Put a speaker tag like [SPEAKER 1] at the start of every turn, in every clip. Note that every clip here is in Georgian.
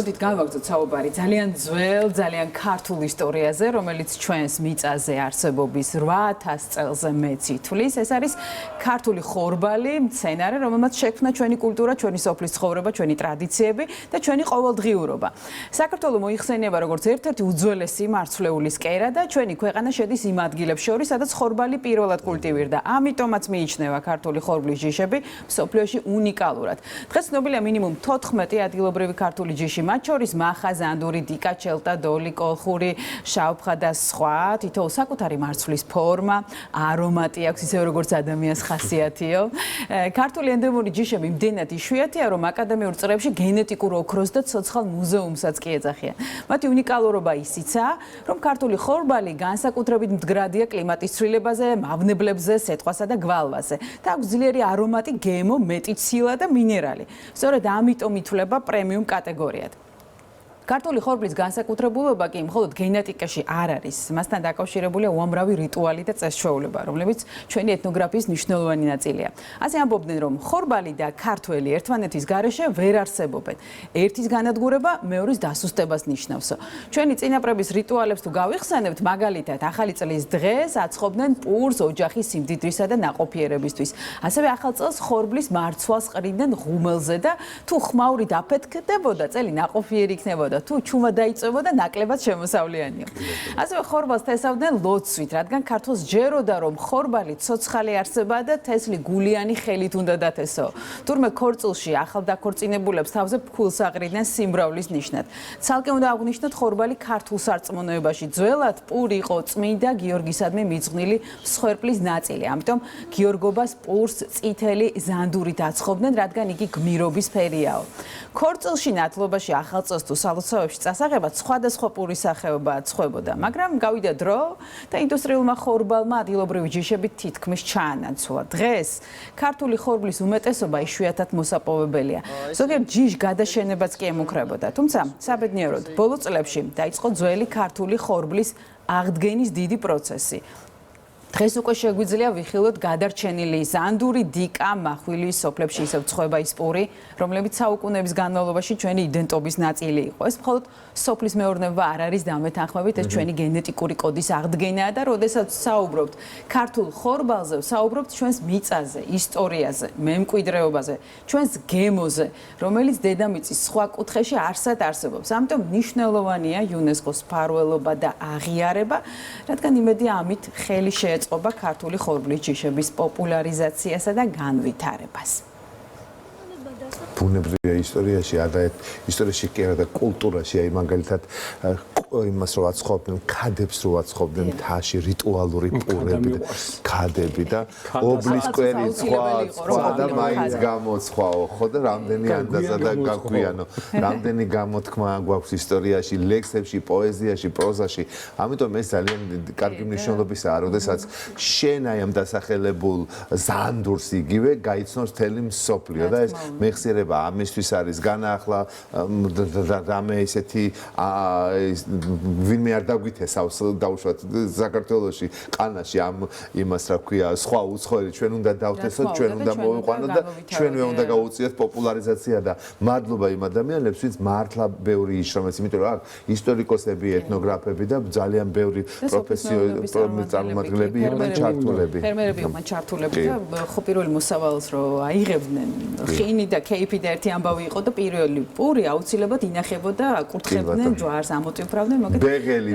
[SPEAKER 1] მოდით გავაგრძოთ საუბარი ძალიან ძველ, ძალიან ქართულ ისტორიაზე, რომელიც ჩვენს მიწაზე არსებობის 8000 წელზე მეც ითვლის. ეს არის ქართული ხორბალი, მცენარე, რომელმაც შექმნა ჩვენი კულტურა, ჩვენი სოფლის ცხოვრება, ჩვენი ტრადიციები და ჩვენი ყოველდღიურობა. საქართველო მოიხსენიება როგორც ერთ-ერთი უძველესი მარცვლეულის კერა და ჩვენი ქვეყანა შედის იმ ადგილებს შორის, სადაც ხორბალი პირველად კულტივირდა. ამიტომაც მიიჩნევა ქართული ხორბლის ჯიშები მსოფლიოში უნიკალურად. დღეს ცნობილია მინიმუმ 14 ადგილობრივი ქართული ჯიში, მათ შორის მახა, ზანდური, დიკა, ჩელტა, დოლი, კოლხური, შავფხა და სხვა. თითოეულ საკუთარი მარცვლის ფორმა, არომატი აქვს, ისე როგორც ადამიანს ხასიათიო. ქართული ენდემური ჯიშები იმდენად იშვიათია, რომ აკადემიურ წრეებში გენეტიკურ ოქროს და ცოცხალ მუზეუმსაც კი ეძახიან. მათი უნიკალურობა ისიცაა, რომ ქართული ხორბალი განსაკუთრებით მდგრადია კლიმატის ცვლილებაზე, მავნებლებზე, სეტყვასა და გვალვაზე და აქვს ძლიერი არომატი, გემო, მეტი ცილა და მინერალი. სწორედ ამიტომ ითვლება პრემიუმ კატეგორიად. ქართული ხორბლის განსაკუთრებულობა კი მხოლოდ გენეტიკაში არ არის. მასთან დაკავშირებულია უამრავი რიტუალი და წესჩვეულება, რომლებიც ჩვენი ეთნოგრაფიის მნიშვნელოვანი ნაწილია. ასე ამბობდნენ, რომ ხორბალი და ქართველი ერთმანეთის გარეშე ვერ არსებობენ. ერთის განადგურება მეორის დასუსტებას ნიშნავსო. ჩვენი წინაპრების რიტუალებს თუ გავიხსენებთ, მაგალითად, ახალი წლის დღეს აცხობდნენ პურს ოჯახის სიმდიდრისა და ნაყოფიერებისთვის. ასევე ახალ წელს ხორბლის მარცვალს ყრიდნენ ღუმელზე და თუ ხმაური დაფეთქდებოდა, წელი ნაყოფიერი იქნებოდა. თუ ჩუმა დაიწვებოდა ნაკლებად შემოსავლიანია. ასევე ხორბალს თესავდნენ ლოცვით, რადგან ქართულს ჯეროდა, რომ ხორბალი ცოცხალი არსებაა და თესლი გულიანი ხელით უნდა დათესო. თურმე ქორწილში ახალ დაქორწინებულებს თავზე ფქვილს აყრიდნენ სიმრავლის ნიშნად. ცალკე უნდა აღვნიშნოთ ხორბალი ქართულ სარწმუნოებაში ძველად პური იყო წმინდა გიორგისადმი მიძღვნილი მსხვერპლის ნაწილი. ამიტომ გიორგობას პურს წითელი ზანდურით აცხობდნენ, რადგან იგი გმირობის ფერიაო. ქორწილში ნათლობაში ახალ წელს თუ სალოცავებში წასაღებად სხვადასხვა პურის სახეობა აწყვებოდა, მაგრამ გავიდა დრო და ინდუსტრიულმა ხორბალმა ადგილობრივი ჯიშები თითქმის ჩაანაცვლა. დღეს ქართული ხორბლის უმეტესობა იშვიათად მოსაპოვებელია. ზოგიერთ ჯიშ გადაშენებაც კი ემუქრებოდა, თუმცა საბედნიეროდ ბოლო წლებში დაიწყო ძველი ქართული ხორბლის აღდგენის დიდი პროცესი. დღეს უკვე შეგვიძლია ვიხილოთ გადარჩენილი ზანდური, დიკა, მახვილი, სოფლებში ისევ წვება ის პური, რომლებიც საუკუნეების განმავლობაში ჩვენი იდენტობის ნაწილი იყო. ეს მხოლოდ სოფლის მეურნეობა არ არის დამეთანხმებით, ეს ჩვენი გენეტიკური კოდის აღდგენაა და როდესაც საუბრობთ ქართულ ხორბალზე, საუბრობთ ჩვენს მიწაზე, ისტორიაზე, მემკვიდრეობაზე, ჩვენს გემოზე, რომელიც დედამიწის სხვა კუთხეში არსად არსებობს. ამიტომ მნიშვნელოვანია იუნესკოს მფარველობა და აღიარება, რადგან იმედია ამით ხელი შეეწყობა ქართული ხორბლის ჯიშების პოპულარიზაციასა და განვითარებას.
[SPEAKER 2] ბუნებრივია ისტორიაში, ადაეთ ისტორიაში კი არა და კულტურაში, აი მაგალითად იმას რო აცხობდნენ, ქადებს რო აცხობდნენ, თაში რიტუალური პურები და ქადები და ობლისკვერი სხვა და მაინც გამოცხაო, ხო და რამდენი ანდაზა და გაგვიანო, რამდენი გამოთქმა გვაქვს ისტორიაში, ლექსებში, პოეზიაში, პროზაში. ამიტომ ეს ძალიან კარგი მნიშვნელობისაა, როდესაც შენ აი ამ დასახელებულ ზანდურს იგივე გაიცნობს მთელი მსოფლიო და ეს მეხსიერება ამისთვის არის განაახლა რამე ისეთი ვინმე არ დაგვითესავს დაუშვათ საქართველოში ყანაში ამ იმას რა ქვია სხვა უცხოელი ჩვენ უნდა დავთესოთ ჩვენ უნდა მოვიყვანოთ და ჩვენვე უნდა გავუწიოთ პოპულარიზაცია და მადლობა იმ ადამიანებს ვინც მართლა ბევრი იშრომეს იმიტომ რომ აქ ისტორიკოსები ეთნოგრაფები და ძალიან ბევრი პროფესიონალი წარმომადგენლები იყვნენ ჩართულები
[SPEAKER 1] ფერმერები იყვნენ ჩართულები და ხო პირველი მოსავალს რო აიღებდნენ ხინი და кейფი და ერთი ამბავი იყო და პირველი პური აუცილებლად ინახებოდა კურთხებდნენ ჯვარს ამოტვიფრავდნენ
[SPEAKER 2] ბეგელი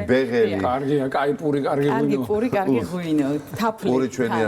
[SPEAKER 3] კარგია, კაი პური, კარგი ღვინო.
[SPEAKER 1] კარგი პური, კარგი ღვინო. თაფლი.
[SPEAKER 2] პური ჩვენი